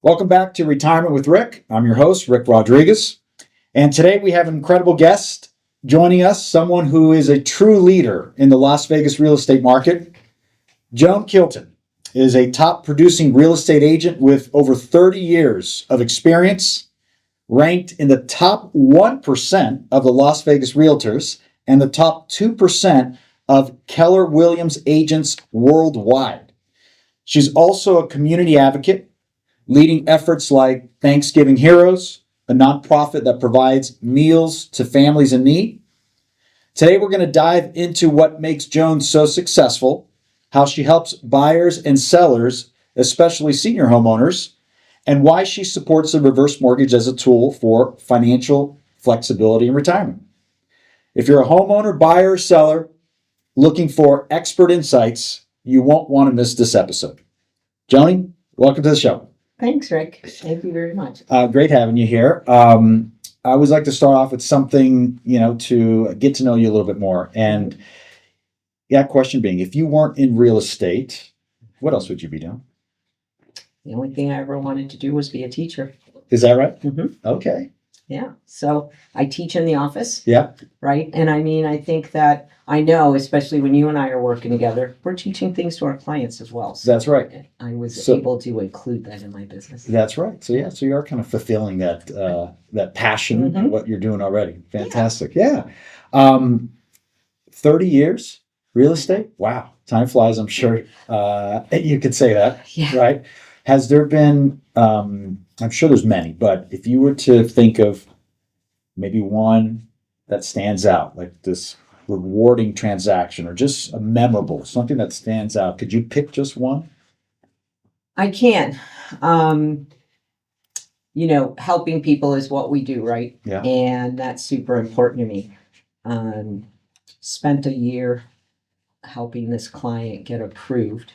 Welcome back to Retirement with Rick. I'm your host, Rick Rodriguez. And today we have an incredible guest joining us, someone who is a true leader in the Las Vegas real estate market. Joan Kilton is a top producing real estate agent with over 30 years of experience, ranked in the top 1% of the Las Vegas realtors and the top 2% of Keller Williams agents worldwide. She's also a community advocate, leading efforts like Thanksgiving Heroes, a nonprofit that provides meals to families in need. Today, we're going to dive into what makes Joan so successful, how she helps buyers and sellers, especially senior homeowners, and why she supports the reverse mortgage as a tool for financial flexibility in retirement. If you're a homeowner, buyer, or seller looking for expert insights, you won't want to miss this episode. Joni, welcome to the show. Thanks, Rick. Thank you very much. Great having you here. I always like to start off with something, to get to know you a little bit more. And question being, if you weren't in real estate, what else would you be doing? The only thing I ever wanted to do was be a teacher. Is that right? Mm-hmm. Okay. Yeah. So I teach in the office. Yeah. Right. And I think that I know, especially when you and I are working together, we're teaching things to our clients as well. So that's right. I was able to include that in my business. That's right. So you are kind of fulfilling that passion, what you're doing already. Fantastic. Yeah. 30 years real estate. Wow. Time flies. I'm sure you could say that. Yeah. Right. Has there been, I'm sure there's many, but if you were to think of maybe one that stands out, like this rewarding transaction or just a memorable, something that stands out, could you pick just one? I can. Helping people is what we do, right? Yeah. And that's super important to me. Spent a year helping this client get approved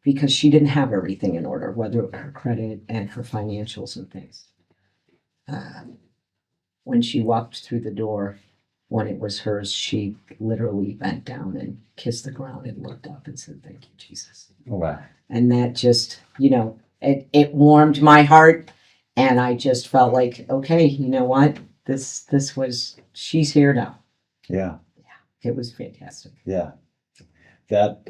because she didn't have everything in order, whether her credit and her financials and things. When she walked through the door, when it was hers, she literally bent down and kissed the ground and looked up and said, "Thank you, Jesus." Oh, wow. And that just, it warmed my heart. And I just felt like, okay, you know what? She's here now. Yeah. Yeah. It was fantastic. Yeah. That,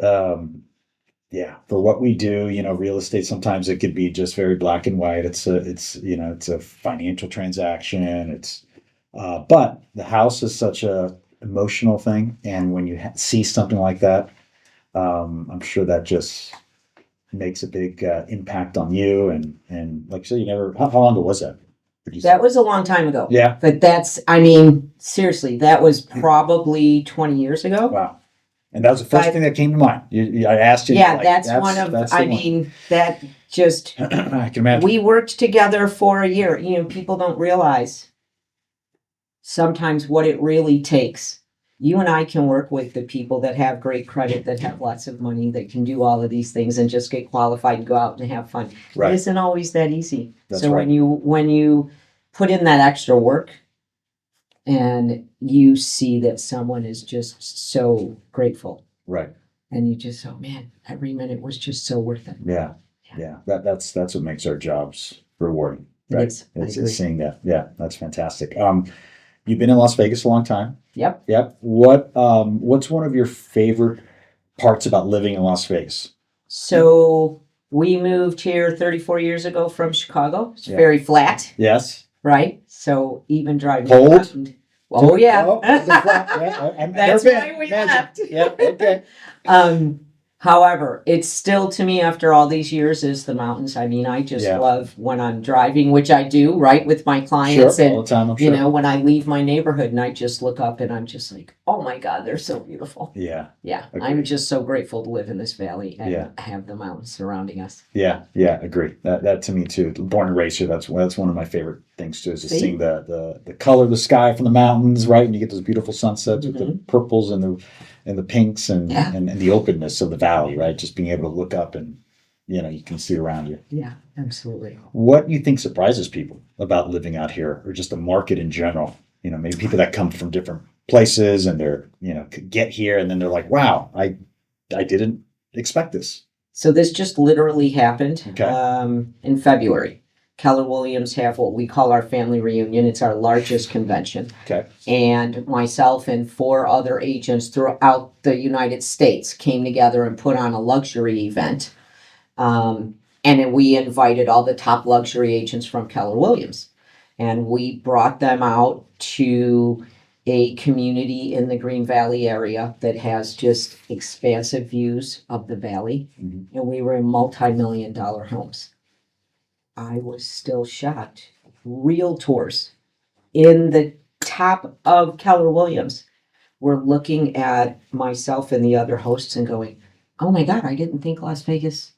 for what we do, real estate, sometimes it could be just very black and white. It's a financial transaction. But the house is such a emotional thing. And when you see something like that, I'm sure that just makes a big impact on you. And like you said, how long ago was that? That was a long time ago. Yeah. But seriously, that was probably 20 years ago. Wow. And that was the first thing that came to mind. I asked you. Yeah, that's one of, that just, I can imagine. We worked together for a year. People don't realize sometimes what it really takes. You and I can work with the people that have great credit, that have lots of money, that can do all of these things and just get qualified and go out and have fun. Right. It isn't always that easy. That's so right. when you put in that extra work and you see that someone is just so grateful. Right. And you just, oh man, every minute was just so worth it. Yeah. That's what makes our jobs rewarding. Right. It's seeing that. Yeah, that's fantastic. You've been in Las Vegas a long time. Yep. What's one of your favorite parts about living in Las Vegas? So we moved here 34 years ago from Chicago. It's very flat. Yes. Right. So even driving cold. Around, oh yeah. That's why we left. Yeah. Okay. However, it's still, to me, after all these years, is the mountains. I just love when I'm driving, which I do, right, with my clients. Sure, all the time, I'm sure. When I leave my neighborhood and I just look up and I'm just like, oh my God, they're so beautiful. Yeah. Yeah. Agreed. I'm just so grateful to live in this valley and have the mountains surrounding us. Yeah. Agree. That to me too. Born and raised here, that's one of my favorite things too, is just seeing the color of the sky from the mountains, right? And you get those beautiful sunsets with the purples and the pinks and the openness of the valley, right? Just being able to look up and, you can see around you. Yeah, absolutely. What do you think surprises people about living out here, or just the market in general? Maybe people that come from different places and they're, get here and then they're like, wow, I didn't expect this. So this just literally happened Okay. in February. Keller Williams have what we call our family reunion. It's our largest convention. Okay. And myself and 4 other agents throughout the United States came together and put on a luxury event. And then we invited all the top luxury agents from Keller Williams. And we brought them out to a community in the Green Valley area that has just expansive views of the valley. Mhm. And we were in multi-million-dollar homes. I was still shocked. Realtors in the top of Keller Williams were looking at myself and the other hosts and going, oh my God, I didn't think Las Vegas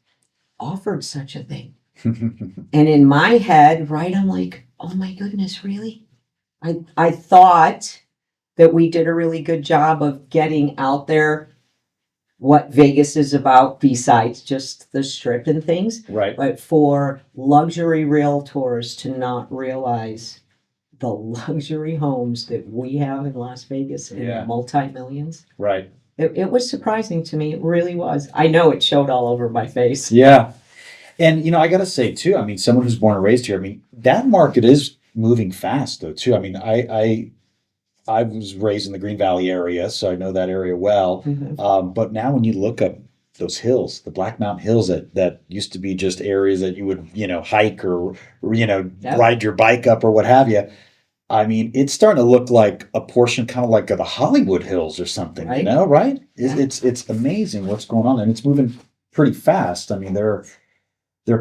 offered such a thing. And in my head, right, I'm like, oh my goodness, really? I thought that we did a really good job of getting out there what Vegas is about besides just the strip and things. Right. But for luxury realtors to not realize the luxury homes that we have in Las Vegas in Yeah. the multi-millions, Right. it was surprising to me. It really was. I know it showed all over my face. Yeah. And I got to say too, I mean, someone who's born and raised here, I mean, that market is moving fast though too. I mean, I was raised in the Green Valley area, so I know that area well. Mhm. But now when you look up those hills, the Black Mountain Hills that used to be just areas that you would, hike or Yep. ride your bike up or what have you. I mean, it's starting to look like a portion kind of like the Hollywood Hills or something, Right. right? Yeah. It's amazing what's going on, and it's moving pretty fast. I mean, they're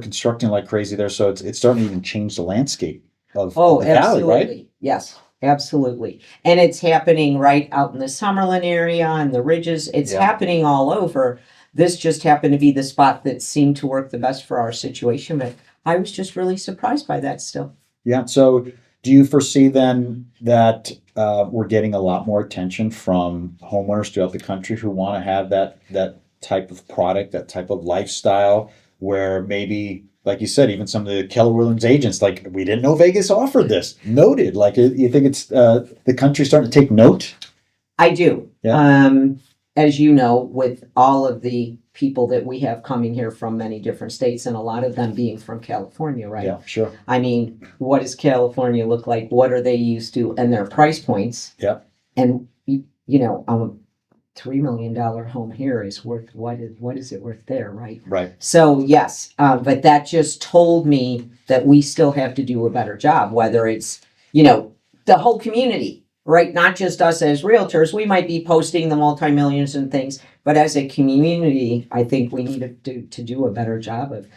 constructing like crazy there, so it's starting to even change the landscape of Oh, the valley, absolutely. right? Yes, absolutely. And it's happening right out in the Summerlin area and the ridges. It's Yeah. happening all over. This just happened to be the spot that seemed to work the best for our situation. But I was just really surprised by that still. Yeah. So, do you foresee then that we're getting a lot more attention from homeowners throughout the country who want to have that type of product, that type of lifestyle, where maybe, like you said, even some of the Keller Williams agents, like we didn't know Vegas offered this. Noted. Like you think it's the country starting to take note? I do. Yeah. As you know, with all of the people that we have coming here from many different states, and a lot of them being from California, right? Yeah. Sure. I mean, what does California look like? What are they used to? And their price points. Yeah. And a $3 million home here is worth what is it worth there, right? Right. So yes, but that just told me that we still have to do a better job, whether it's the whole community, right? Not just us as realtors. We might be posting the multi-millions and things, but as a community, I think we need to do a better job of.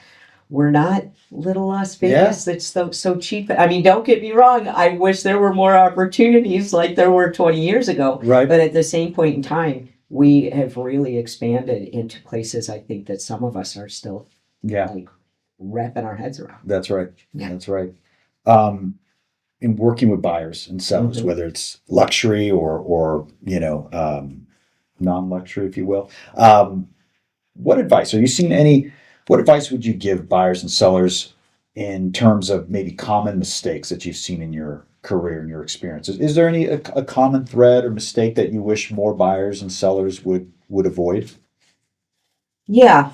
We're not little Las Vegas. That's so cheap. I mean, don't get me wrong. I wish there were more opportunities like there were 20 years ago. Right. But at the same point in time, we have really expanded into places I think that some of us are still Yeah. like wrapping our heads around. That's right. Yeah. That's right. In working with buyers and sellers, Mhm. whether it's luxury or non-luxury, if you will. What advice are you seeing any? What advice would you give buyers and sellers in terms of maybe common mistakes that you've seen in your career and your experiences? Is there any a common thread or mistake that you wish more buyers and sellers would avoid? Yeah.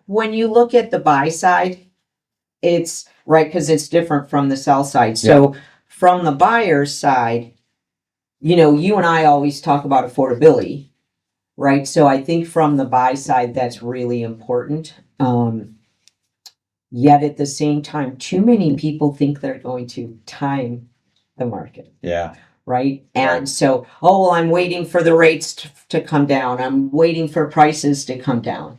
When you look at the buy side, it's right because it's different from the sell side. So from the buyer's side, you and I always talk about affordability, right? So I think from the buy side, that's really important. Yet at the same time, too many people think they're going to time the market. Yeah. Right. And Right. so, I'm waiting for the rates to come down. I'm waiting for prices to come down.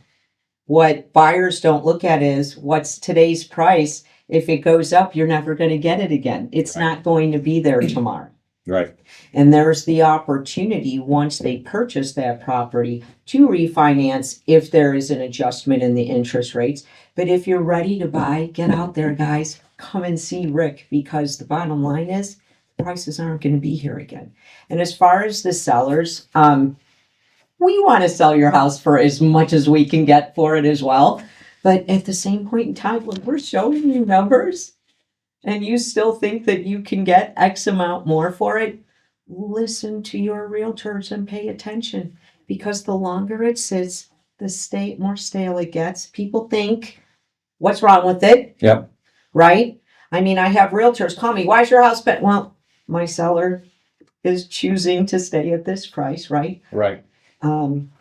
What buyers don't look at is what's today's price. If it goes up, you're never going to get it again. It's Right. not going to be there tomorrow. Right. And there's the opportunity once they purchase that property to refinance if there is an adjustment in the interest rates. But if you're ready to buy, get out there, guys. Come and see Rick, because the bottom line is prices aren't going to be here again. And as far as the sellers, we want to sell your house for as much as we can get for it as well. But at the same point in time, when we're showing you numbers and you still think that you can get X amount more for it, listen to your realtors and pay attention, because the longer it sits, more stale it gets. People think, what's wrong with it? Yep. Right? I mean, I have realtors call me, why's your house been? Well, my seller is choosing to stay at this price, right? Right.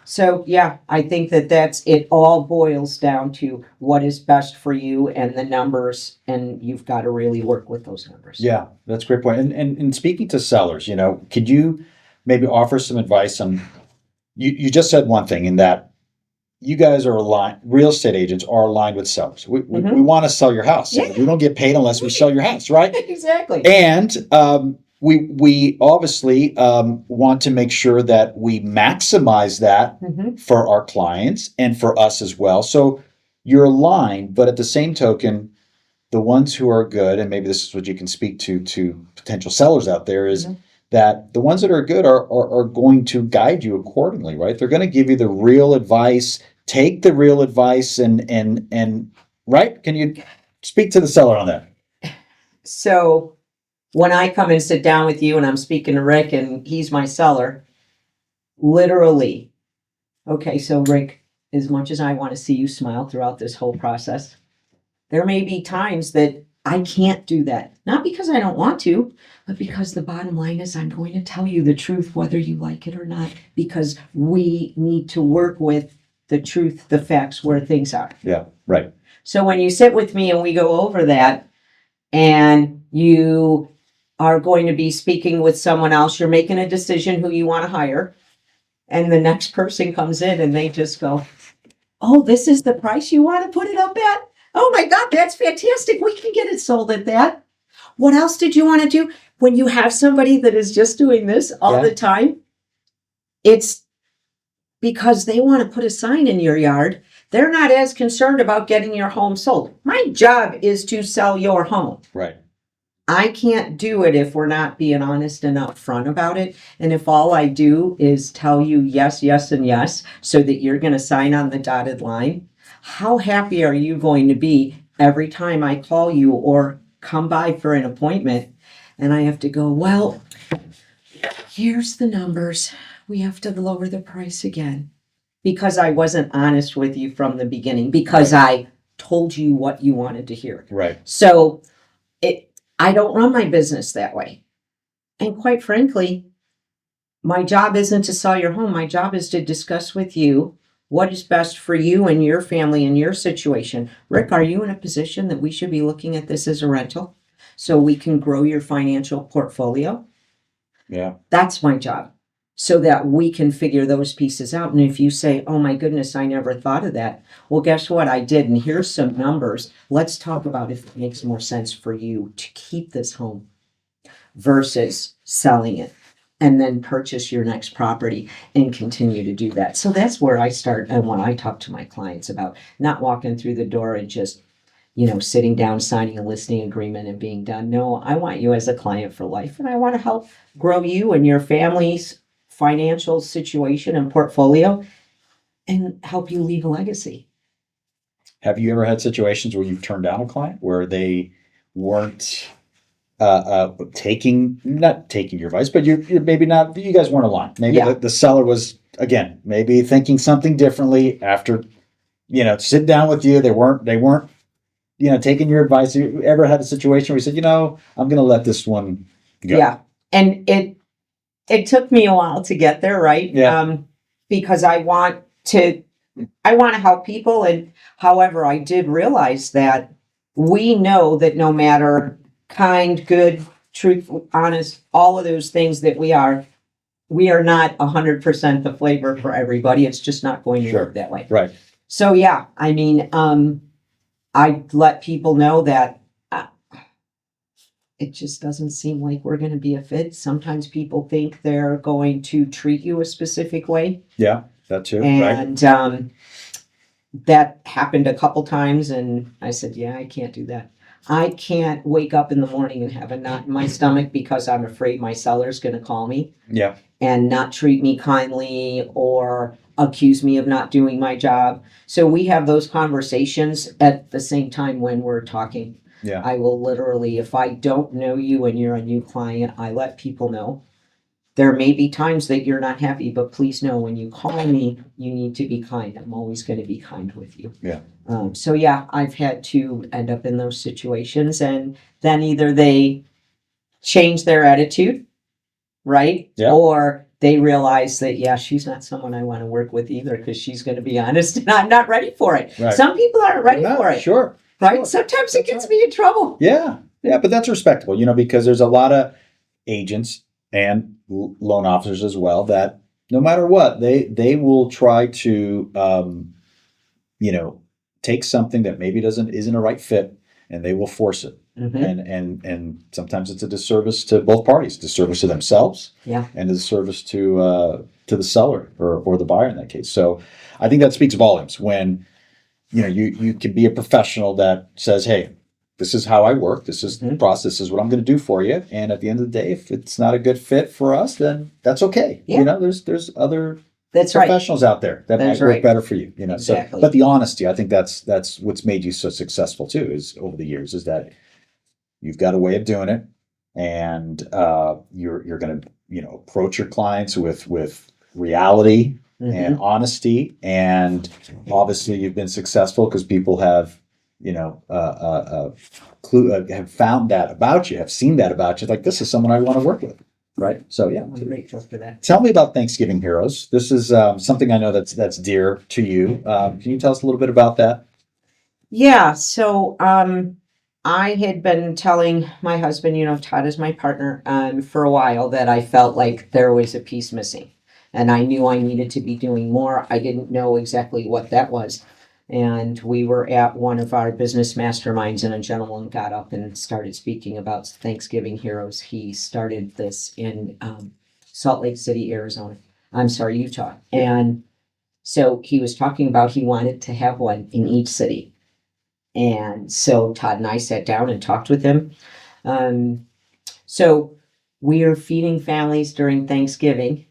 So yeah, I think that it all boils down to what is best for you and the numbers, and you've got to really work with those numbers. Yeah, that's a great point. And speaking to sellers, could you maybe offer some advice on, you just said one thing in that you guys are aligned, real estate agents are aligned with sellers. We want to sell your house. Yeah. We don't get paid unless we sell your house, right? Exactly. And we obviously want to make sure that we maximize that for our clients and for us as well. So you're aligned, but at the same token, the ones who are good, and maybe this is what you can speak to potential sellers out there, is that the ones that are good are going to guide you accordingly, right? They're going to give you the real advice. Take the real advice and right? Can you speak to the seller on that? So when I come and sit down with you and I'm speaking to Rick and he's my seller, literally, okay, so Rick, as much as I want to see you smile throughout this whole process, there may be times that I can't do that. Not because I don't want to, but because the bottom line is I'm going to tell you the truth, whether you like it or not, because we need to work with the truth, the facts, where things are. Yeah, right. So when you sit with me and we go over that, and you are going to be speaking with someone else, you're making a decision who you want to hire, and the next person comes in and they just go, oh, this is the price you want to put it up at? Oh my God, that's fantastic. We can get it sold at that. What else did you want to do? When you have somebody that is just doing this all the time, it's because they want to put a sign in your yard. They're not as concerned about getting your home sold. My job is to sell your home. Right. I can't do it if we're not being honest and upfront about it. And if all I do is tell you yes, yes, and yes, so that you're going to sign on the dotted line, how happy are you going to be every time I call you or come by for an appointment and I have to go, well, here's the numbers. We have to lower the price again. Because I wasn't honest with you from the beginning, because I told you what you wanted to hear. Right. So I don't run my business that way. And quite frankly, my job isn't to sell your home. My job is to discuss with you what is best for you and your family and your situation. Rick, are you in a position that we should be looking at this as a rental so we can grow your financial portfolio? Yeah. That's my job. So that we can figure those pieces out. And if you say, oh my goodness, I never thought of that. Well, guess what? I did. And here's some numbers. Let's talk about if it makes more sense for you to keep this home versus selling it and then purchase your next property and continue to do that. So that's where I start. And when I talk to my clients about not walking through the door and just, sitting down, signing a listing agreement and being done. No, I want you as a client for life. And I want to help grow you and your family's financial situation and portfolio and help you leave a legacy. Have you ever had situations where you've turned down a client where they weren't not taking your advice, but you're maybe not, you guys weren't aligned. Maybe the seller was, again, maybe thinking something differently after, sit down with you. They weren't, taking your advice. You ever had a situation where you said, I'm going to let this one go? Yeah. And it took me a while to get there, right? Yeah. Because I want to help people. And however, I did realize that we know that no matter kind, good, truthful, honest, all of those things that we are not 100% the flavor for everybody. It's just not going to work that way. Right. So yeah, I mean, I let people know that it just doesn't seem like we're going to be a fit. Sometimes people think they're going to treat you a specific way. Yeah, that too. And that happened a couple times. And I said, yeah, I can't do that. I can't wake up in the morning and have a knot in my stomach because I'm afraid my seller's going to call me. Yeah. And not treat me kindly or accuse me of not doing my job. So we have those conversations at the same time when we're talking. Yeah. I will literally, if I don't know you and you're a new client, I let people know. there may be times that you're not happy, but please know when you call me, you need to be kind. I'm always going to be kind with you. Yeah. So yeah, I've had to end up in those situations, and then either they change their attitude, right? Yeah. Or they realize that, yeah, she's not someone I want to work with either because she's going to be honest and I'm not ready for it. Right. Some people aren't ready for it. Sure. Right? Sure. Sometimes it That's gets right. me in trouble. Yeah. Yeah. But that's respectable, because there's a lot of agents and loan officers as well that no matter what, they will try to, take something that maybe isn't a right fit and they will force it. Mm-hmm. And sometimes it's a disservice to both parties, disservice to themselves, Yeah. and a disservice to the seller or the buyer in that case. So I think that speaks volumes when you can be a professional that says, hey, this is how I work, this is the process, this is what I'm going to do for you, and at the end of the day, if it's not a good fit for us, then that's okay. Yeah. There's other That's right. professionals out there that That's might work right. better for you. Exactly. So, but the honesty, I think that's what's made you so successful too. Is over the years is that you've got a way of doing it, and you're going to approach your clients with reality and honesty, and obviously you've been successful because people have have found that about you, have seen that about you. Like, this is someone I want to work with, right? So yeah, I'm grateful for that. Tell me about Thanksgiving Heroes. This is something I know that's dear to you. Can you tell us a little bit about that? Yeah. So I had been telling my husband, Todd is my partner, for a while that I felt like there was a piece missing. And I knew I needed to be doing more. I didn't know exactly what that was. And we were at one of our business masterminds, and a gentleman got up and started speaking about Thanksgiving Heroes. He started this in Salt Lake City, Arizona. I'm sorry, Utah. And so he was talking about he wanted to have one in each city. And so Todd and I sat down and talked with him. So we are feeding families during Thanksgiving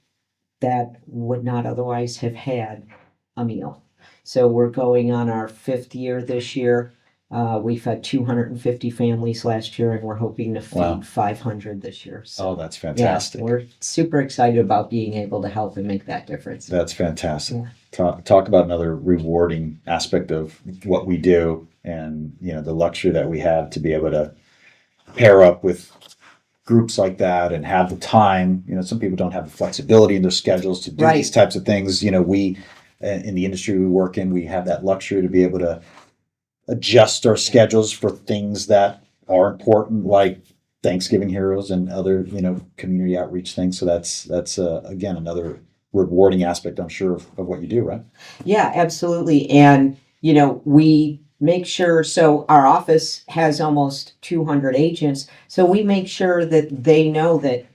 that would not otherwise have had a meal. So we're going on our 5th year this year. We fed 250 families last year, and we're hoping to feed 500 this year. So, that's fantastic. Yeah, we're super excited about being able to help and make that difference. That's fantastic. Yeah. Talk about another rewarding aspect of what we do, and the luxury that we have to be able to pair up with groups like that and have the time. Some people don't have the flexibility in their schedules to do these types of things. We in the industry we work in, we have that luxury to be able to adjust our schedules for things that are important, like Thanksgiving Heroes and other community outreach things. So that's again another rewarding aspect, I'm sure, of what you do, right? Yeah, absolutely. And we make sure, so our office has almost 200 agents, so we make sure that they know that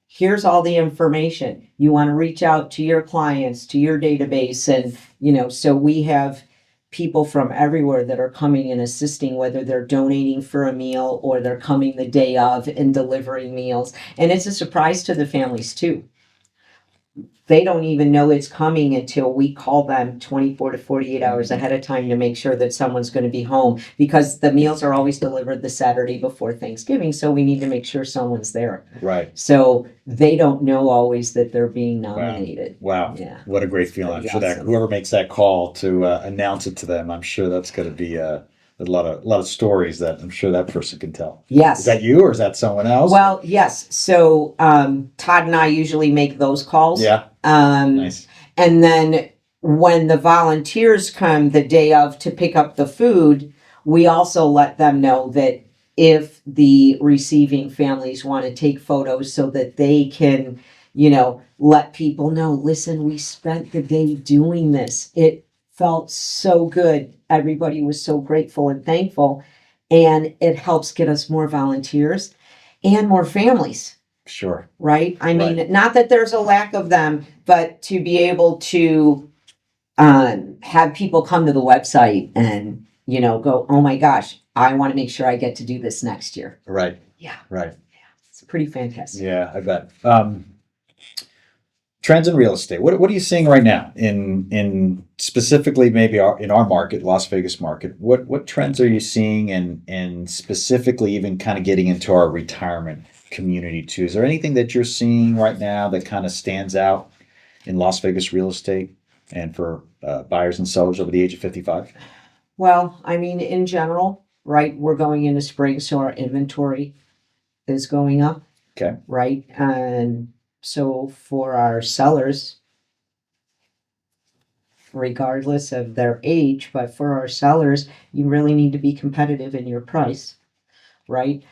here's all the information. You want to reach out to your clients, to your database, and so we have people from everywhere that are coming and assisting, whether they're donating for a meal or they're coming the day of and delivering meals. And it's a surprise to the families too. They don't even know it's coming until we call them 24 to 48 hours ahead of time to make sure that someone's going to be home, because the meals are always delivered the Saturday before Thanksgiving. So we need to make sure someone's there. Right. So they don't know always that they're being nominated. Wow. Yeah. What a great feeling. I'm sure that Awesome. whoever makes that call to announce it to them, I'm sure that's going to be a lot of stories that I'm sure that person can tell. Yes. Is that you or is that someone else? Well, yes. So Todd and I usually make those calls. Yeah. Nice. And then when the volunteers come the day of to pick up the food, we also let them know that if the receiving families want to take photos so that they can, let people know, listen, we spent the day doing this. It felt so good. Everybody was so grateful and thankful. And it helps get us more volunteers and more families. Sure. Right? I mean, not that there's a lack of them, but to be able to have people come to the website and, go, oh my gosh, I want to make sure I get to do this next year. Right. Yeah. Right. Yeah. It's pretty fantastic. Yeah, I bet. Trends in real estate. What are you seeing right now in specifically maybe in our market, Las Vegas market? What trends are you seeing and specifically even kind of getting into our retirement community too. Is there anything that you're seeing right now that kind of stands out in Las Vegas real estate and for buyers and sellers over the age of 55? Well, I mean, in general, right, we're going into spring, so our inventory is going up, Okay. right? And so for our sellers, regardless of their age, but for our sellers, you really need to be competitive in your price, right?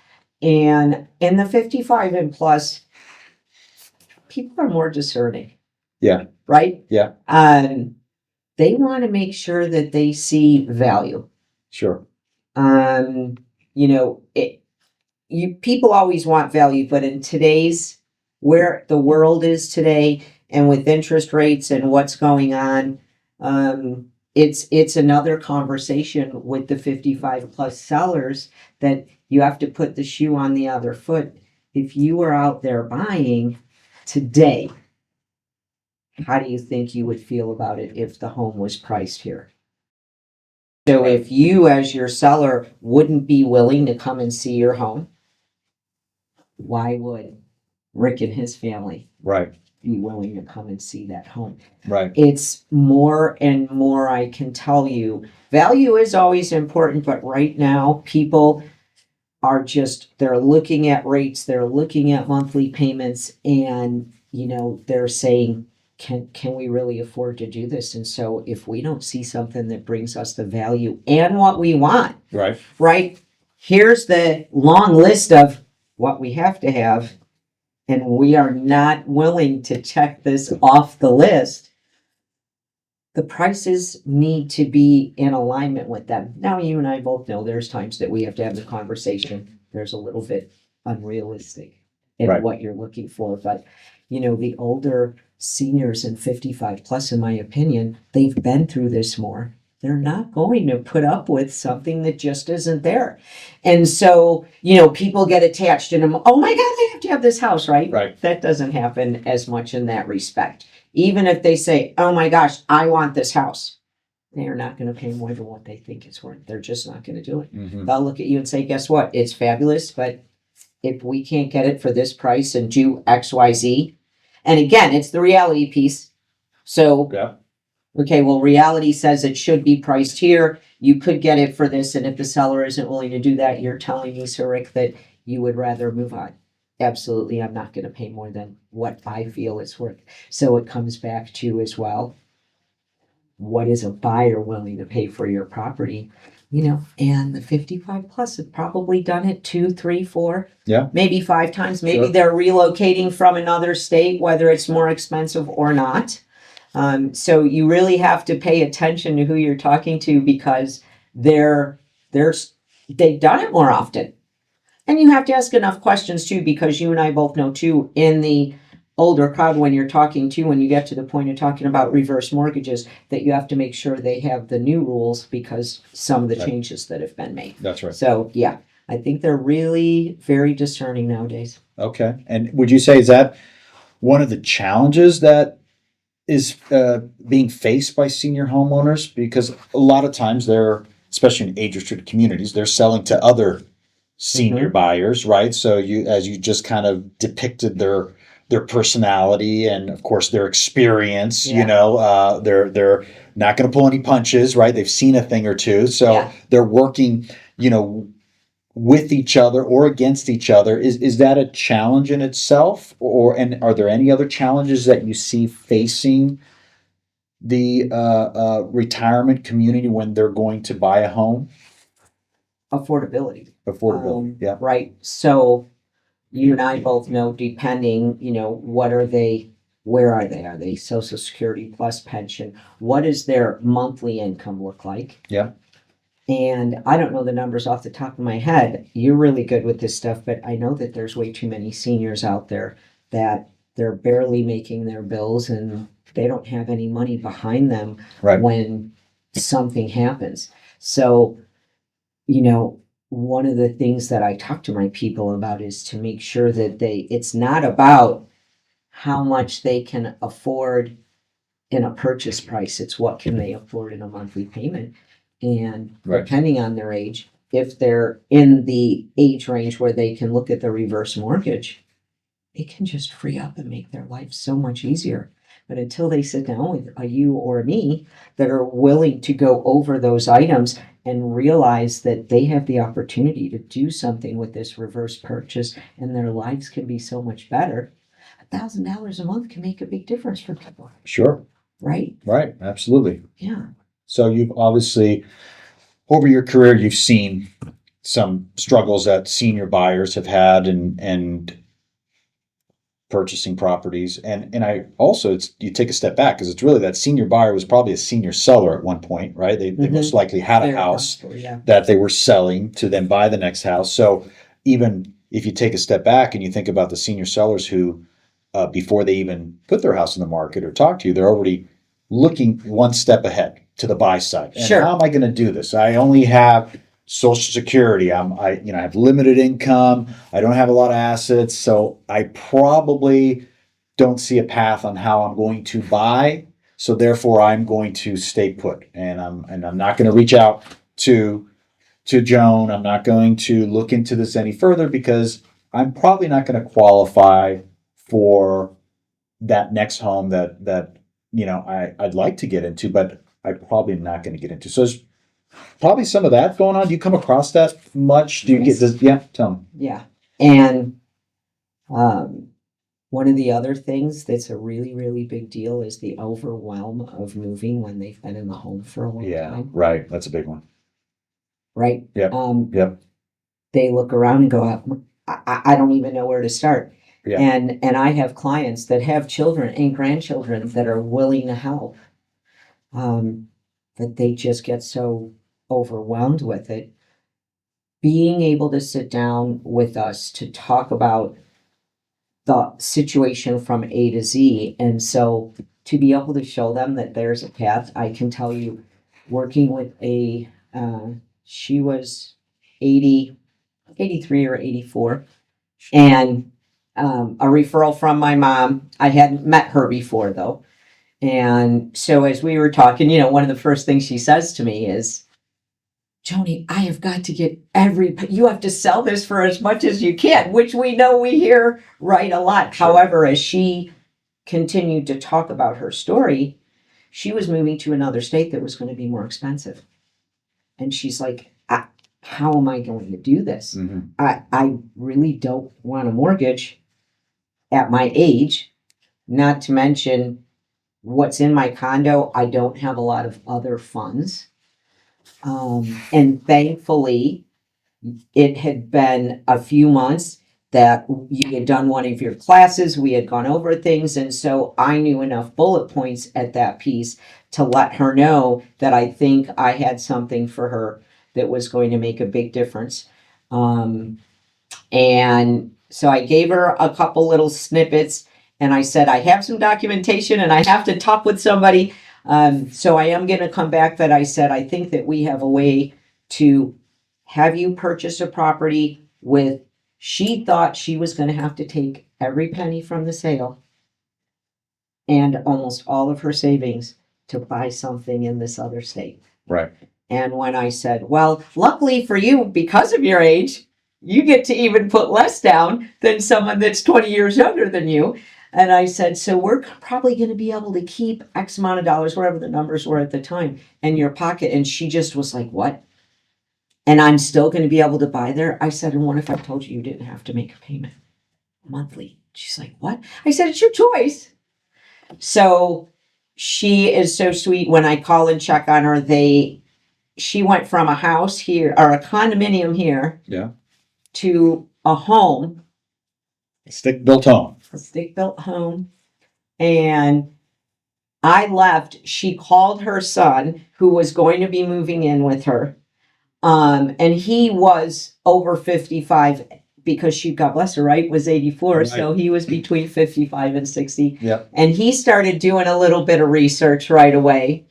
And in the 55 and plus, people are more discerning. Yeah. Right? Yeah. They want to make sure that they see value. Sure. You know, people always want value, but in today's where the world is today and with interest rates and what's going on, it's another conversation with the 55 plus sellers that you have to put the shoe on the other foot. If you are out there buying today, how do you think you would feel about it if the home was priced here? So if you as your seller wouldn't be willing to come and see your home, why would Rick and his family Right. be willing to come and see that home? Right. It's more and more, I can tell you. Value is always important, but right now people are they're looking at rates, they're looking at monthly payments, and they're saying, can we really afford to do this? And so if we don't see something that brings us the value and what we want, right? Here's the long list of what we have to have, and we are not willing to check this off the list. The prices need to be in alignment with them. Now, you and I both know there's times that we have to have the conversation. There's a little bit unrealistic in what you're looking for, but the older seniors and 55 plus, in my opinion, they've been through this more. They're not going to put up with something that just isn't there. And so, people get attached and, oh my God, I have to have this house, right? Right. That doesn't happen as much in that respect. Even if they say, oh my gosh, I want this house, they are not going to pay more than what they think it's worth. They're just not going to do it. Mm-hmm. They'll look at you and say, guess what? It's fabulous, but if we can't get it for this price and do X, Y, Z, and again, it's the reality piece. So, okay, well, reality says it should be priced here. You could get it for this, and if the seller isn't willing to do that, you're telling me, Sir Rick, that you would rather move on. Absolutely, I'm not going to pay more than what I feel it's worth. So it comes back to as well, what is a buyer willing to pay for your property? And the 55 plus have probably done it 2, 3, 4, maybe 5 times. Maybe they're relocating from another state, whether it's more expensive or not. So you really have to pay attention to who you're talking to, because they've done it more often. And you have to ask enough questions too, because you and I both know too, in the older crowd, when you get to the point of talking about reverse mortgages, that you have to make sure they have the new rules because some of the changes that have been made. That's right. So yeah, I think they're really very discerning nowadays. Okay. And would you say, is that one of the challenges that is being faced by senior homeowners? Because a lot of times they're, especially in age-restricted communities, they're selling to other senior buyers, right? So as you just kind of depicted their personality and of course their experience, they're not going to pull any punches, right? They've seen a thing or two, so they're working, with each other or against each other. Is that a challenge in itself, and are there any other challenges that you see facing the retirement community when they're going to buy a home? Affordability. Yeah. Right. So you and I both know, depending, what are they, where are they? Are they Social Security plus pension? What does their monthly income look like? Yeah. And I don't know the numbers off the top of my head. You're really good with this stuff, but I know that there's way too many seniors out there that they're barely making their bills and they don't have any money behind them when something happens. So, one of the things that I talk to my people about is to make sure that it's not about how much they can afford in a purchase price. It's what can they afford in a monthly payment. And depending on their age, if they're in the age range where they can look at the reverse mortgage, it can just free up and make their life so much easier. But until they sit down with you or me that are willing to go over those items and realize that they have the opportunity to do something with this reverse purchase and their lives can be so much better, $1,000 a month can make a big difference for people, Sure. right? Right. Absolutely. Yeah. So you've obviously, over your career, you've seen some struggles that senior buyers have had and purchasing properties. And I also, it's, you take a step back because it's really that senior buyer was probably a senior seller at one point, right? They most likely had a Very house possible, yeah. that they were selling to then buy the next house. So even if you take a step back and you think about the senior sellers who, before they even put their house in the market or talk to you, they're already looking one step ahead to the buy side. And Sure. how am I going to do this? I only have Social Security. I have limited income. I don't have a lot of assets, so I probably don't see a path on how I'm going to buy. So therefore, I'm going to stay put, and I'm not going to reach out to Joan. I'm not going to look into this any further because I'm probably not going to qualify for that next home that I'd like to get into, but I'm probably not going to get into. So there's probably some of that going on. Do you come across that much? Do you get this? Yeah, tell me. Yeah. And one of the other things that's a really, really big deal is the overwhelm of moving when they've been in the home for a long time. Right. That's a big one. Right? Yep. Yep. They look around and go, I don't even know where to start. Yeah. And I have clients that have children and grandchildren that are willing to help. That they just get so overwhelmed with it. Being able to sit down with us to talk about the situation from A to Z. And so to be able to show them that there's a path, I can tell you, working with she was 83 or 84, and a referral from my mom. I hadn't met her before though. And so as we were talking, one of the first things she says to me is, Joni, I have got to get you have to sell this for as much as you can, which we know we hear right a lot. Sure. However, as she continued to talk about her story, she was moving to another state that was going to be more expensive. And she's like, how am I going to do this? Mm-hmm. I really don't want a mortgage at my age, not to mention what's in my condo. I don't have a lot of other funds. And thankfully, it had been a few months that you had done one of your classes. We had gone over things. And so I knew enough bullet points at that piece to let her know that I think I had something for her that was going to make a big difference. And so I gave her a couple little snippets and I said, I have some documentation and I have to talk with somebody. So I am going to come back that I said, I think that we have a way to have you purchase a property with, she thought she was going to have to take every penny from the sale and almost all of her savings to buy something in this other state. Right. And when I said, well, luckily for you, because of your age, you get to even put less down than someone that's 20 years younger than you. And I said, so we're probably going to be able to keep X amount of dollars, whatever the numbers were at the time, in your pocket. And she just was like, what? And I'm still going to be able to buy there? I said, and what if I told you didn't have to make a payment monthly? She's like, what? I said, it's your choice. So she is so sweet. When I call and check on her, she went from a house here or a condominium here to a home. A stick-built home. A stick-built home. And I left. She called her son, who was going to be moving in with her. And he was over 55 because she, God bless her, right, was 84. Right. So he was between 55 and 60. Yep. And he started doing a little bit of research right away.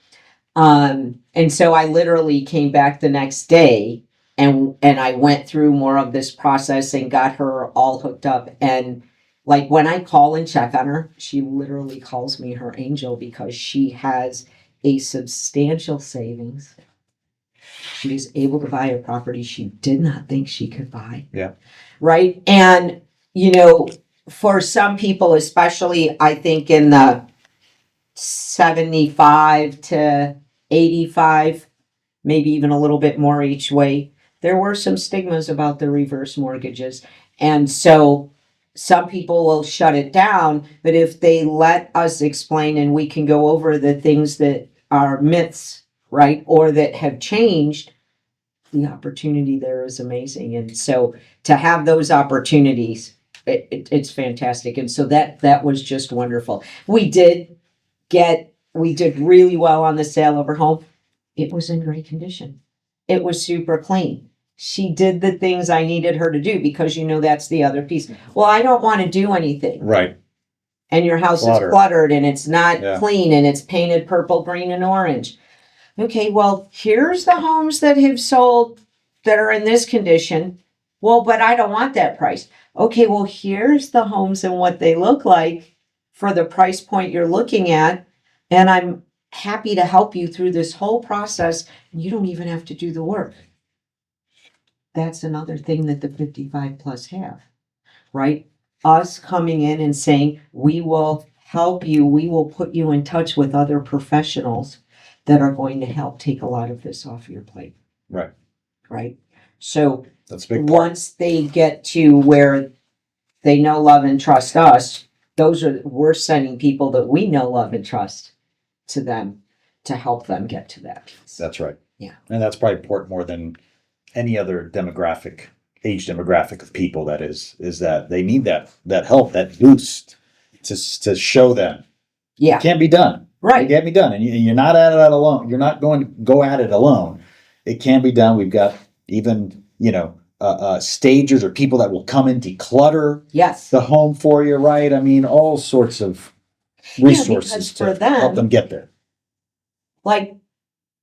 And so I literally came back the next day and I went through more of this process and got her all hooked up. And like when I call and check on her, she literally calls me her angel because she has a substantial savings. She was able to buy a property she did not think she could buy. Yeah. Right. And, you know, for some people, especially, I think in the 75 to 85, maybe even a little bit more each way, there were some stigmas about the reverse mortgages. And so some people will shut it down, but if they let us explain and we can go over the things that are myths, right, or that have changed, the opportunity there is amazing. And so to have those opportunities, it's fantastic. And so that was just wonderful. We did really well on the sale of her home. It was in great condition. It was super clean. She did the things I needed her to do, because that's the other piece. Well, I don't want to do anything. Right. And your house is cluttered and it's not clean and it's painted purple, green, and orange. Okay, well, here's the homes that have sold that are in this condition. Well, but I don't want that price. Okay, well, here's the homes and what they look like for the price point you're looking at. And I'm happy to help you through this whole process. You don't even have to do the work. That's another thing that the 55 plus have, right? Us coming in and saying, we will help you. We will put you in touch with other professionals that are going to help take a lot of this off your plate. Right. Right. So that's a big part. Once they get to where they know, love, and trust us, we're sending people that we know, love, and trust to them to help them get to that piece. That's right. Yeah. And that's probably important more than any other age demographic of people, that is that they need that help, that boost to show them. Yeah. It can't be done. Right. It can't be done. And you're not at it alone. You're not going to go at it alone. It can be done. We've got even, stagers or people that will come and declutter the home for you, right? I mean, all sorts of resources to help them get there. Like,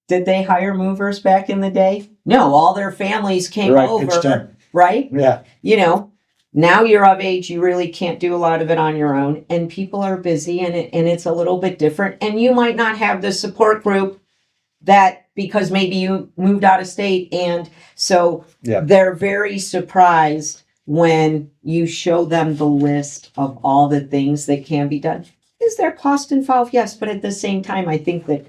did they hire movers back in the day? No, all their families came over, right? Yeah. Now you're of age, you really can't do a lot of it on your own, and people are busy, and it's a little bit different. And you might not have the support group because maybe you moved out of state, and so they're very surprised when you show them the list of all the things that can be done. Is there cost involved? Yes, but at the same time, I think that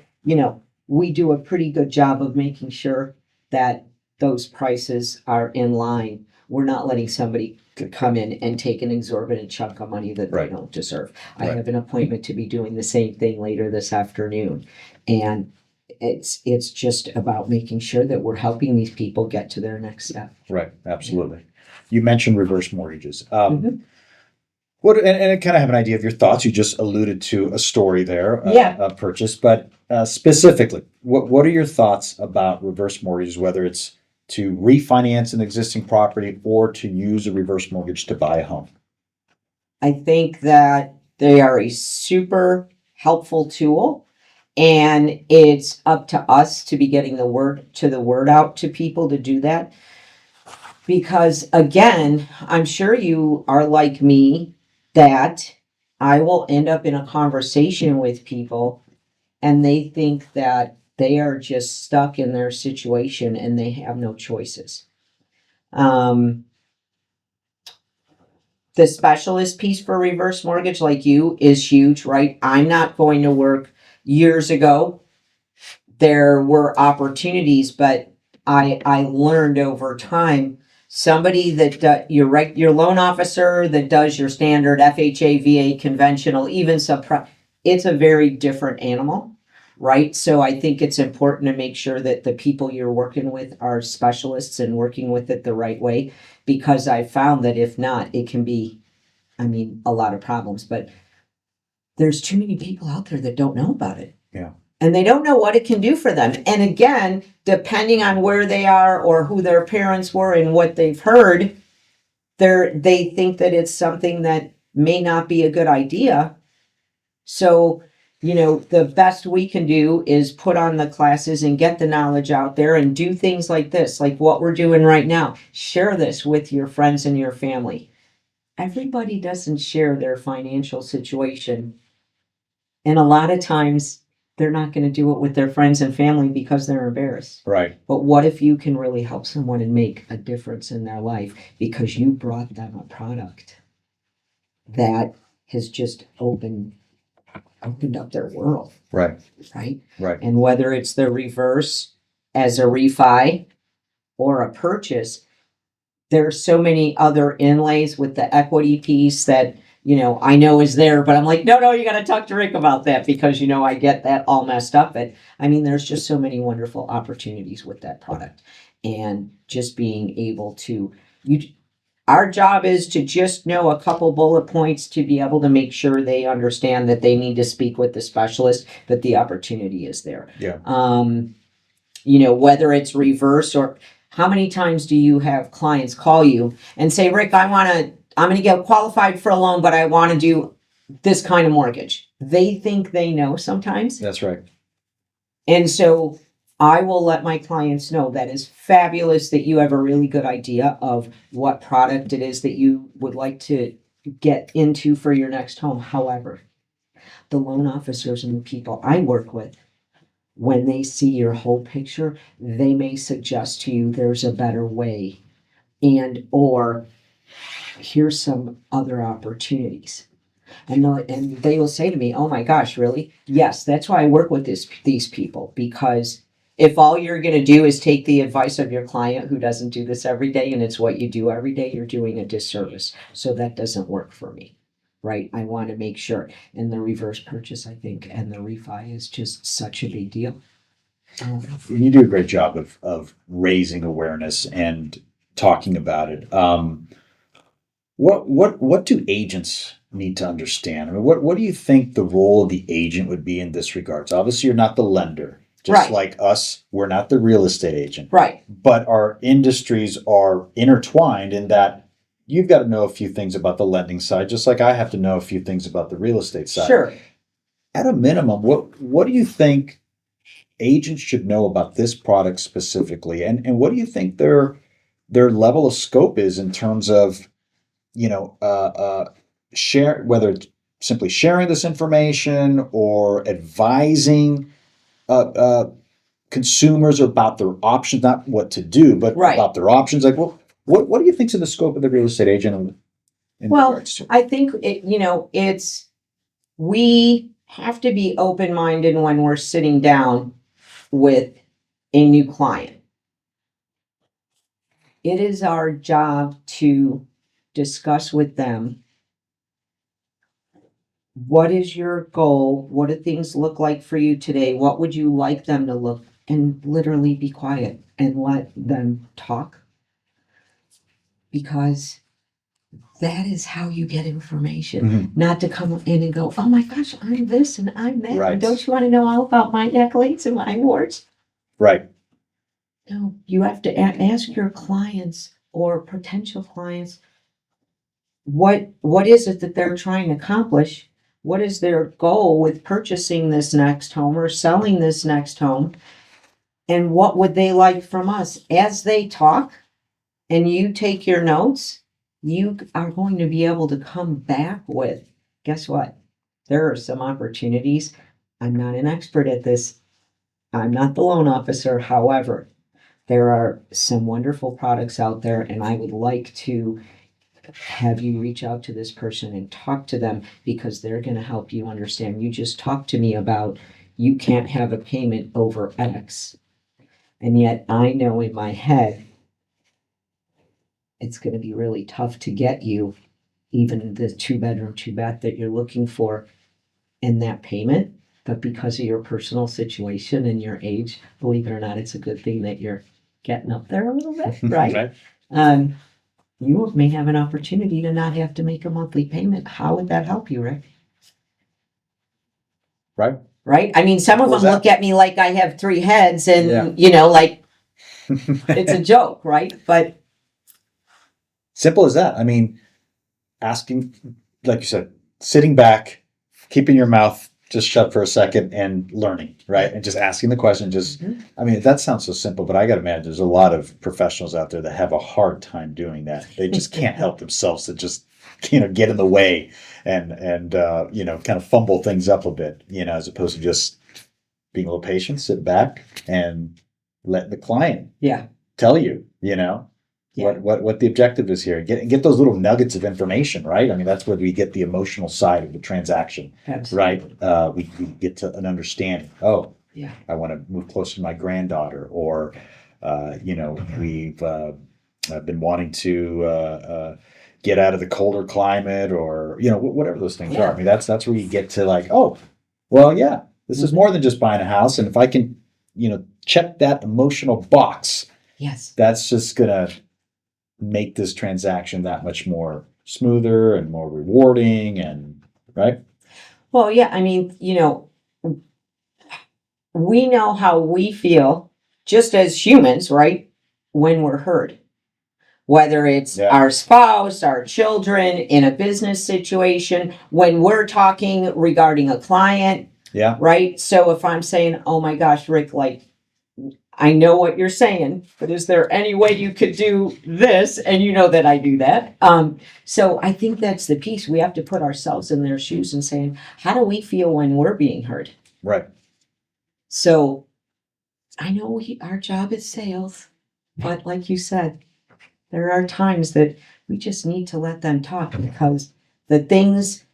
we do a pretty good job of making sure that those prices are in line. We're not letting somebody come in and take an exorbitant chunk of money that they don't deserve. I have an appointment to be doing the same thing later this afternoon. And it's just about making sure that we're helping these people get to their next step. Right. Absolutely. You mentioned reverse mortgages. What, and I kind of have an idea of your thoughts. You just alluded to a story there, a purchase, but specifically, what are your thoughts about reverse mortgages, whether it's to refinance an existing property or to use a reverse mortgage to buy a home? I think that they are a super helpful tool, and it's up to us to be getting the word out to people to do that. Because again, I'm sure you are like me, that I will end up in a conversation with people and they think that they are just stuck in their situation and they have no choices. The specialist piece for reverse mortgage, like you, is huge, right? I'm not going to work. Years ago, there were opportunities, but I learned over time, somebody that your loan officer that does your standard FHA, VA, conventional, even it's a very different animal, right? So I think it's important to make sure that the people you're working with are specialists and working with it the right way, because I found that if not, it can be, a lot of problems. But there's too many people out there that don't know about it. Yeah. And they don't know what it can do for them. And again, depending on where they are or who their parents were and what they've heard, they think that it's something that may not be a good idea. So, the best we can do is put on the classes and get the knowledge out there and do things like this, like what we're doing right now. Share this with your friends and your family. Everybody doesn't share their financial situation. And a lot of times they're not going to do it with their friends and family because they're embarrassed. Right. But what if you can really help someone and make a difference in their life because you brought them a product that has just opened up their world, Right. right? Right. And whether it's the reverse as a refi or a purchase, there's so many other inlays with the equity piece that, I know is there, but I'm like, no, you got to talk to Rick about that because, I get that all messed up. But I mean, there's just so many wonderful opportunities with that product and just being able to, our job is to just know a couple bullet points to be able to make sure they understand that they need to speak with the specialist, but the opportunity is there. Yeah. Whether it's reverse or how many times do you have clients call you and say, Rick, I'm going to get qualified for a loan, but I want to do this kind of mortgage. They think they know sometimes. That's right. And so I will let my clients know that is fabulous that you have a really good idea of what product it is that you would like to get into for your next home. However, the loan officers and the people I work with, when they see your whole picture, they may suggest to you there's a better way or here's some other opportunities. And they will say to me, oh my gosh, really? Yes, that's why I work with these people, because if all you're going to do is take the advice of your client who doesn't do this every day and it's what you do every day, you're doing a disservice. So that doesn't work for me, right? I want to make sure. And the reverse purchase, I think, and the refi is just such a big deal. You do a great job of raising awareness and talking about it. What do agents need to understand? I mean, what do you think the role of the agent would be in this regards? Obviously, you're not the lender. Just Right. like us, we're not the real estate agent. Right. But our industries are intertwined in that you've got to know a few things about the lending side, just like I have to know a few things about the real estate side. Sure. At a minimum, what do you think agents should know about this product specifically? And what do you think their level of scope is in terms of, share, whether it's simply sharing this information or advising consumers about their options, not what to do, but Right. about their options. Like, well, what do you think's in the scope of the real estate agent in Well, regards to? I think we have to be open-minded when we're sitting down with a new client. It is our job to discuss with them, what is your goal? What do things look like for you today? What would you like them to look? And literally be quiet and let them talk. Because that is how you get information. Mm-hmm. Not to come in and go, oh my gosh, I'm this and I'm that. Right. And don't you want to know all about my accolades and my awards? Right. No, you have to ask your clients or potential clients, what is it that they're trying to accomplish? What is their goal with purchasing this next home or selling this next home? And what would they like from us? As they talk and you take your notes, you are going to be able to come back with, guess what? There are some opportunities. I'm not an expert at this. I'm not the loan officer. However, there are some wonderful products out there, and I would like to have you reach out to this person and talk to them because they're going to help you understand. You just talked to me about you can't have a payment over X. And yet I know in my head, it's going to be really tough to get you even the 2-bedroom, 2-bath that you're looking for in that payment. But because of your personal situation and your age, believe it or not, it's a good thing that you're getting up there a little bit, right? Right. You may have an opportunity to not have to make a monthly payment. How would that help you, Rick? Right. Right? I mean, some of them look at me like I have 3 heads and, like it's a joke, right? But simple as that. I mean, asking, like you said, sitting back, keeping your mouth just shut for a second and learning, right? And just asking the question, I mean, that sounds so simple, but I got to imagine there's a lot of professionals out there that have a hard time doing that. They just can't help themselves to just, get in the way and kind of fumble things up a bit, as opposed to just being a little patient, sit back and let the client Yeah. tell you, you know, Yeah. what the objective is here. Get those little nuggets of information, right? I mean, that's where we get the emotional side of the transaction, Absolutely. right? We get to an understanding. Oh, Yeah. I want to move closer to my granddaughter, or we've been wanting to get out of the colder climate, or whatever those things are. I mean, that's where you get to like, oh, well, yeah, this is more than just buying a house, and if I can, check that emotional box, Yes. that's just gonna make this transaction that much more smoother and more rewarding, and right. Well, yeah, I mean, we know how we feel just as humans, right? When we're hurt, whether it's Yeah. our spouse, our children, in a business situation, when we're talking regarding a client, Yeah. right? So if I'm saying, oh my gosh, Rick, like, I know what you're saying, but is there any way you could do this? And you know that I do that. So I think that's the piece. We have to put ourselves in their shoes and saying, how do we feel when we're being hurt? Right. So I know our job is sales, but like you said, there are times that we just need to let them talk, because the things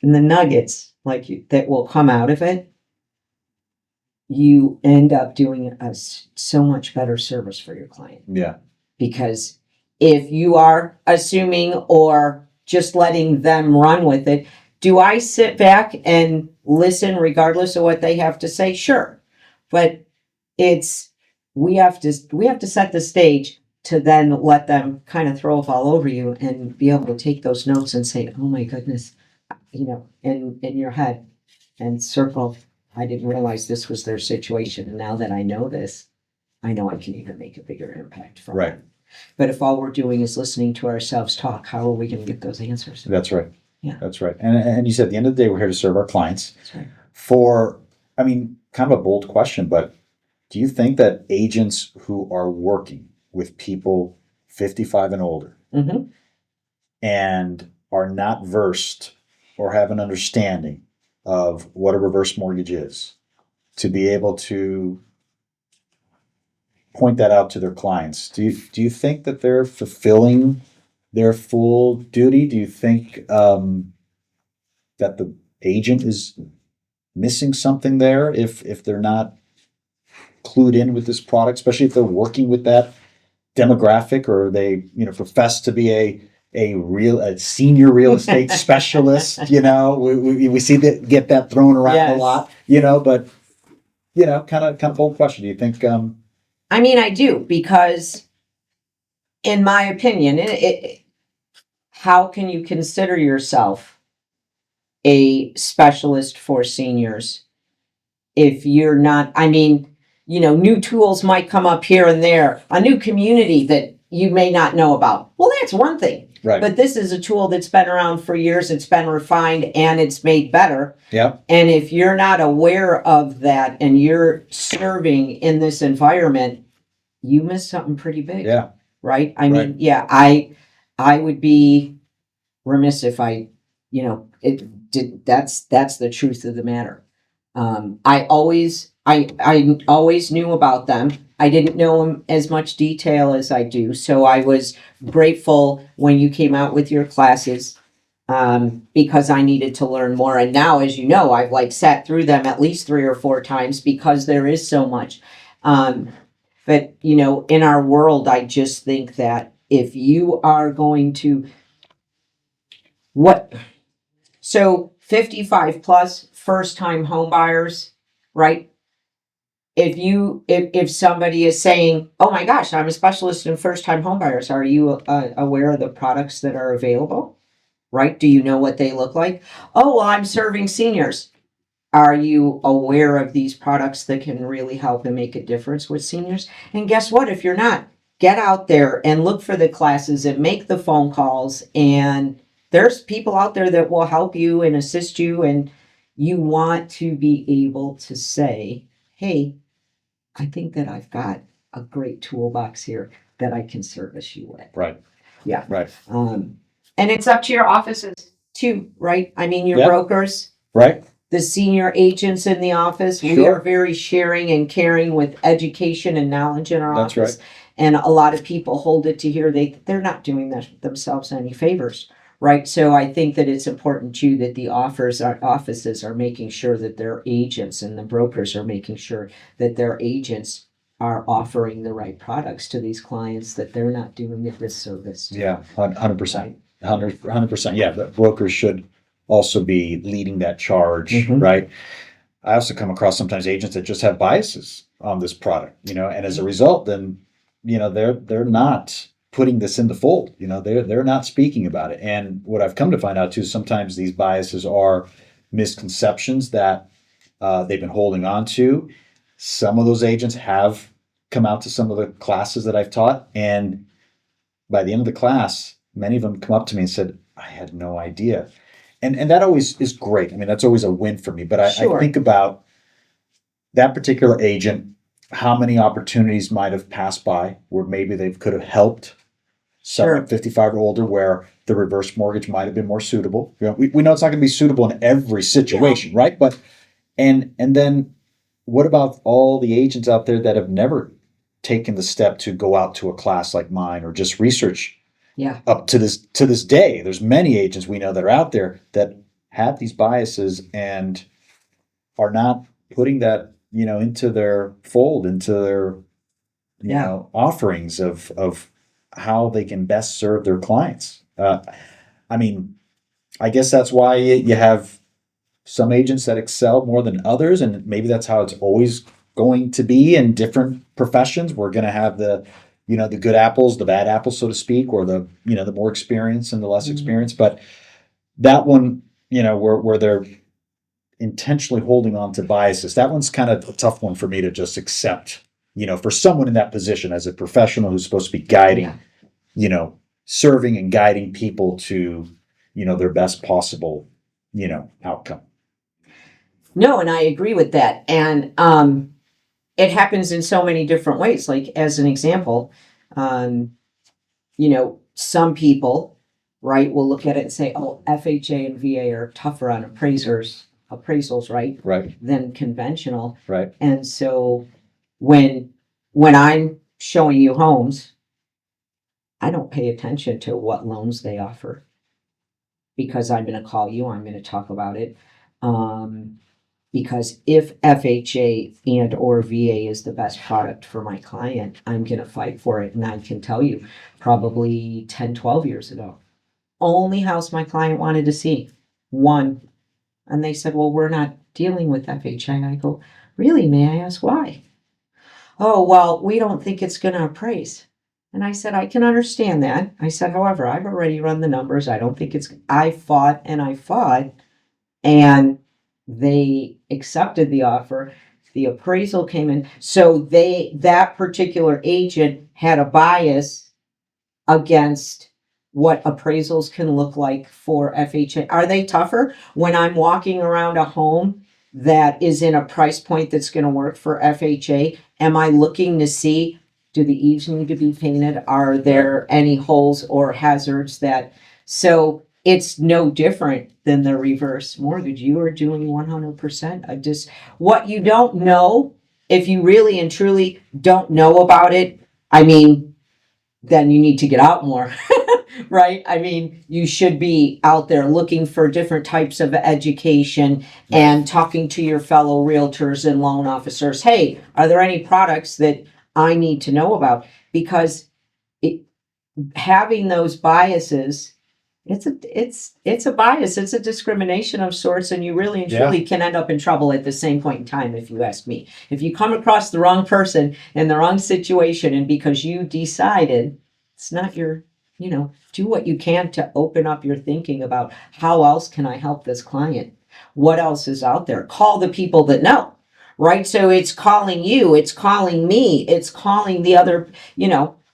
and the nuggets that will come out of it, you end up doing so much better service for your client. Yeah. Because if you are assuming or just letting them run with it, do I sit back and listen regardless of what they have to say? Sure. But we have to set the stage to then let them kind of throw up all over you and be able to take those notes and say, oh my goodness, in your head, and circle, I didn't realize this was their situation. And now that I know this, I know I can even make a bigger impact from Right. it. But if all we're doing is listening to ourselves talk, how are we going to get those answers? That's right. Yeah. That's right. And you said at the end of the day, we're here to serve our clients. That's right. Kind of a bold question, but do you think that agents who are working with people 55 and older Mm-hmm. and are not versed or have an understanding of what a reverse mortgage is, to be able to point that out to their clients, do you think that they're fulfilling their full duty? Do you think that the agent is missing something there if they're not clued in with this product, especially if they're working with that demographic, or they profess to be a senior real estate specialist? We see that get that thrown around a Yes. lot, but kind of bold question. Do you think I mean, I do, because in my opinion, how can you consider yourself a specialist for seniors if you're not? I mean, new tools might come up here and there, a new community that you may not know about. Well, that's one thing. right? But this is a tool that's been around for years, it's been refined, and it's made better. Yeah. And if you're not aware of that and you're serving in this environment, you miss something pretty big. Yeah. Right? I mean, yeah, I would be remiss if I, it did. That's the truth of the matter. I always knew about them. I didn't know them as much detail as I do. So I was grateful when you came out with your classes, because I needed to learn more. And now, as you know, I've sat through them at least 3 or 4 times, because there is so much. But in our world, I just think that if you are going to, so 55 plus first time home buyers, right? If somebody is saying, oh my gosh, I'm a specialist in first time home buyers, are you aware of the products that are available? Right? Do you know what they look like? Oh, well, I'm serving seniors. Are you aware of these products that can really help and make a difference with seniors? And guess what? If you're not, get out there and look for the classes and make the phone calls. And there's people out there that will help you and assist you. And you want to be able to say, hey, I think that I've got a great toolbox here that I can service you with. Right. Yeah. Right. And it's up to your offices too, right? I mean, your Yeah. brokers. Right. the senior agents in the office. We Sure. are very sharing and caring with education and knowledge in our That's office. right. And a lot of people hold it to hear they're not doing themselves any favors. Right. So I think that it's important too that the offices are making sure that their agents and the brokers are making sure that their agents are offering the right products to these clients, that they're not doing a disservice. Yeah, 100%. Right. 100%. Yeah, the brokers should also be leading that charge, Mhm. right? I also come across sometimes agents that just have biases on this product, and as a result, then they're not putting this in the fold. They're not speaking about it. And what I've come to find out too, sometimes these biases are misconceptions that they've been holding on to. Some of those agents have come out to some of the classes that I've taught, and by the end of the class, many of them come up to me and said, "I had no idea." And that always is great. I mean, that's always a win for me. But I Sure. think about that particular agent, how many opportunities might have passed by where maybe they could have helped someone Sure. 55 or older where the reverse mortgage might have been more suitable. We know it's not going to be suitable in every situation, right? But and then what about all the agents out there that have never taken the step to go out to a class like mine or just research Yeah. up to this day? There's many agents we know that are out there that have these biases and are not putting that into their fold, into their Yeah. offerings of how they can best serve their clients. I mean, I guess that's why you have some agents that excel more than others, and maybe that's how it's always going to be in different professions. We're going to have the good apples, the bad apples, so to speak, or the more experienced and the less Mhm. experienced. But that one, where they're intentionally holding on to biases, that one's kind of a tough one for me to just accept. For someone in that position as a professional who's supposed to be guiding, Yeah. serving and guiding people to, their best possible, outcome. No, and I agree with that. And it happens in so many different ways. Like as an example, um, some people, right, will look at it and say, "Oh, FHA and VA are tougher on appraisals, right, Right. than conventional." Right. And so when I'm showing you homes, I don't pay attention to what loans they offer because I'm going to call you. I'm going to talk about it. Because if FHA and or VA is the best product for my client, I'm going to fight for it. And I can tell you, probably 10, 12 years ago, only house my client wanted to see, one. And they said, "Well, we're not dealing with FHA." I go, "Really? May I ask why?" "Oh, well, we don't think it's going to appraise." And I said, "I can understand that." I said, "However, I've already run the numbers. I don't think I fought and I fought, and they accepted the offer. The appraisal came in. So that particular agent had a bias against what appraisals can look like for FHA. Are they tougher when I'm walking around a home that is in a price point that's going to work for FHA? Am I looking to see, do the eaves need to be painted? Are there any holes or hazards so it's no different than the reverse mortgage. You are doing 100%. What you don't know, if you really and truly don't know about it, I mean, then you need to get out more, right? I mean, you should be out there looking for different types of education and talking to your fellow realtors and loan officers. Hey, are there any products that I need to know about? Because having those biases, it's a bias. It's a discrimination of sorts, and you really and truly can end up in trouble at the same point in time. If you ask me, if you come across the wrong person in the wrong situation, and because you decided it's not your, do what you can to open up your thinking about how else can I help this client? What else is out there? Call the people that know, right? So it's calling you, it's calling me, it's calling the other,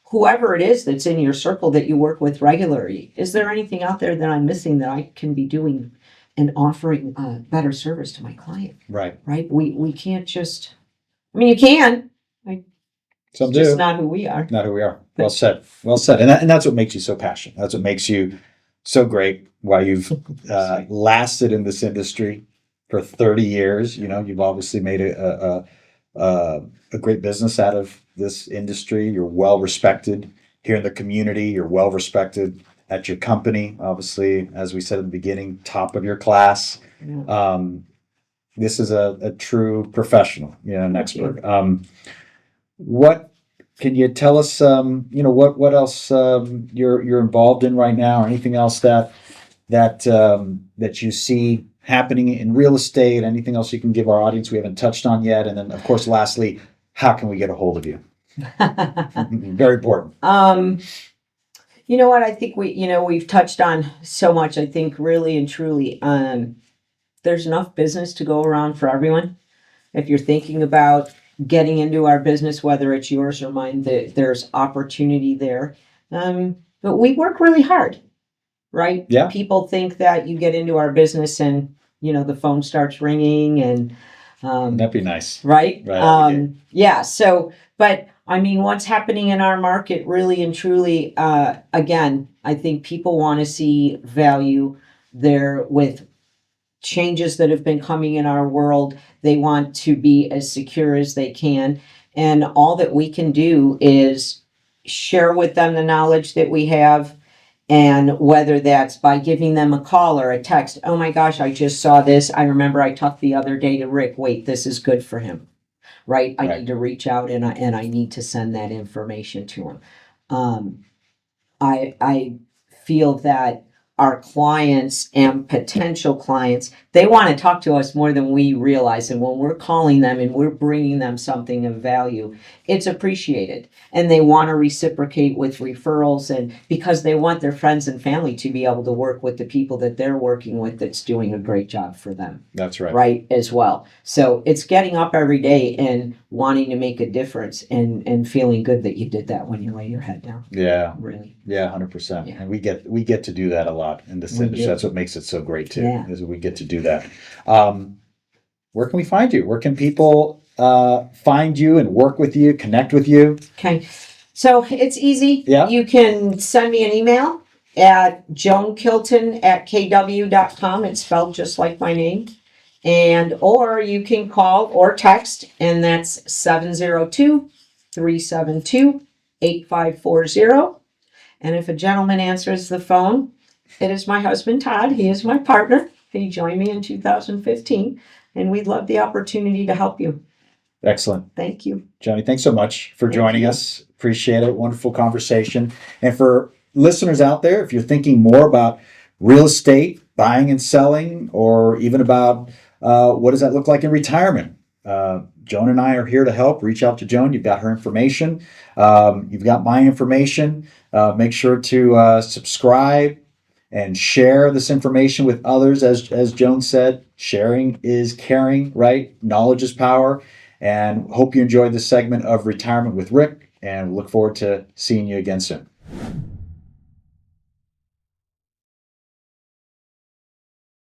whoever it is that's in your circle that you work with regularly. Is there anything out there that I'm missing that I can be doing and offering better service to my client? Right. Right. We can't just, I mean, you can. Some It's just do. not who we are. Not who we are. Well said. Well said. And that's what makes you so passionate. That's what makes you so great. Why you've lasted in this industry for 30 years. You know, you've obviously made a great business out of this industry. You're well respected here in the community. You're well respected at your company. Obviously, as we said at the beginning, top of your class. Yeah. This is a true professional, you know, an Thank you. expert. What can you tell us? What else you're involved in right now, or anything else that you see happening in real estate? Anything else you can give our audience we haven't touched on yet? And then, of course, lastly, how can we get a hold of you? Very important. You know what? I think we've touched on so much. I think really and truly, there's enough business to go around for everyone. If you're thinking about getting into our business, whether it's yours or mine, there's opportunity there. But we work really hard, right? Yeah. People think that you get into our business and, the phone starts ringing and, That'd be nice. right? Right. Yeah. So, but I mean, what's happening in our market really and truly, again, I think people want to see value there with changes that have been coming in our world. They want to be as secure as they can. And all that we can do is share with them the knowledge that we have. And whether that's by giving them a call or a text, oh my gosh, I just saw this. I remember I talked the other day to Rick, wait, this is good for him, right? I Right. need to reach out and I need to send that information to him. I feel that our clients and potential clients, they want to talk to us more than we realize. And when we're calling them and we're bringing them something of value, it's appreciated. And they want to reciprocate with referrals, and because they want their friends and family to be able to work with the people that they're working with that's doing a great job for them. That's right. Right, as well. So it's getting up every day and wanting to make a difference and feeling good that you did that when you lay your head down. Yeah. Really. Yeah, 100%. Yeah. And we get to do that a lot in this We industry. do. That's what makes it so great too. Yeah. Is we get to do that. Where can we find you? Where can people find you and work with you, connect with you? Okay. So it's easy. Yeah. You can send me an email at joankilton@kw.com. It's spelled just like my name. Or you can call or text, and that's 702-372-8540. And if a gentleman answers the phone, it is my husband, Todd. He is my partner. He joined me in 2015, and we'd love the opportunity to help you. Excellent. Thank you. Johnny, thanks so much for Thank joining you. us. Appreciate it. Wonderful conversation. And for listeners out there, if you're thinking more about real estate, buying and selling, or even about what does that look like in retirement, Joan and I are here to help. Reach out to Joan. You've got her information. You've got my information. Make sure to subscribe and share this information with others. As Joan said, sharing is caring, right? Knowledge is power. And hope you enjoyed this segment of Retirement with Rick, and look forward to seeing you again soon.